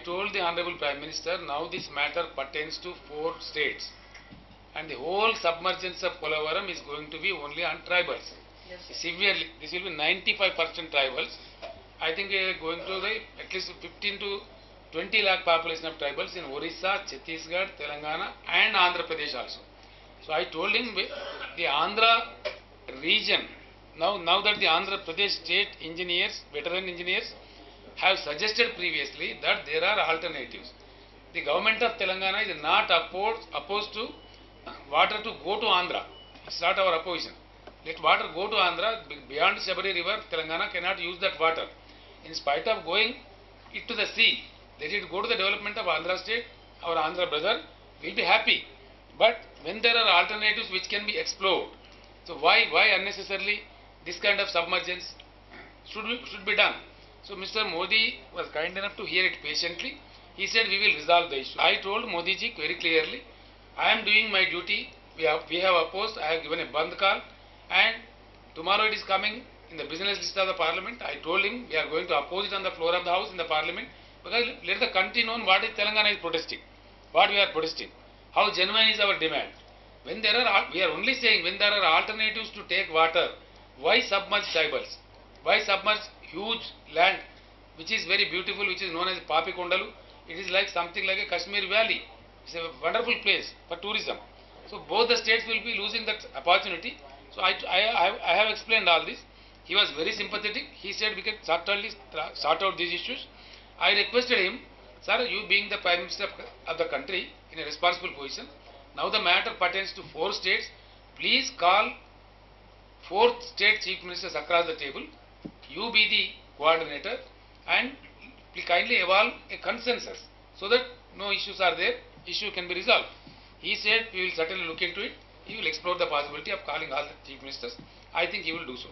told the Honorable Prime Minister, now this matter pertains to 4 states. And the whole submergence of Polavaram is going to be only on tribals. Yes. Severely, this will be 95% tribals. I think going to the at least 15 to 20 lakh population of tribals in Orissa, Chhattisgarh, Telangana and Andhra Pradesh also. So I told him the Andhra region, now that the Andhra Pradesh state engineers, veteran engineers have suggested previously that there are alternatives. The government of Telangana is not opposed to water to go to Andhra. It's not our opposition. Let water go to Andhra. Beyond Shabari river, Telangana cannot use that water. In spite of going it to the sea, let it go to the development of Andhra state. Our Andhra brother will be happy. But when there are alternatives which can be explored, so why unnecessarily this kind of submergence should be done? So Mr. Modi was kind enough to hear it patiently. He said we will resolve the issue. I told Modi ji very clearly, I am doing my duty. We have opposed. I have given a bandh call, and tomorrow it is coming in the business list of the parliament. I told him we are going to oppose it on the floor of the house in the parliament, because let the country know what is Telangana is protesting, what we are protesting, how genuine is our demand. When there are, we are only saying when there are alternatives to take water, why submerge tribals? Why submerge huge land which is very beautiful, which is known as Papikondalu? It is like something like a Kashmir valley. It's a wonderful place for tourism. So both the states will be losing that opportunity. So I have explained all this. He was very sympathetic. He said we can certainly sort out these issues. I requested him, sir, you being the Prime Minister of the country in a responsible position, now the matter pertains to 4 states. Please call 4 state chief ministers across the table. You be the coordinator and kindly evolve a consensus so that no issues are there, issue can be resolved. He said we will certainly look into it. He will explore the possibility of calling all the chief ministers. I think he will do so.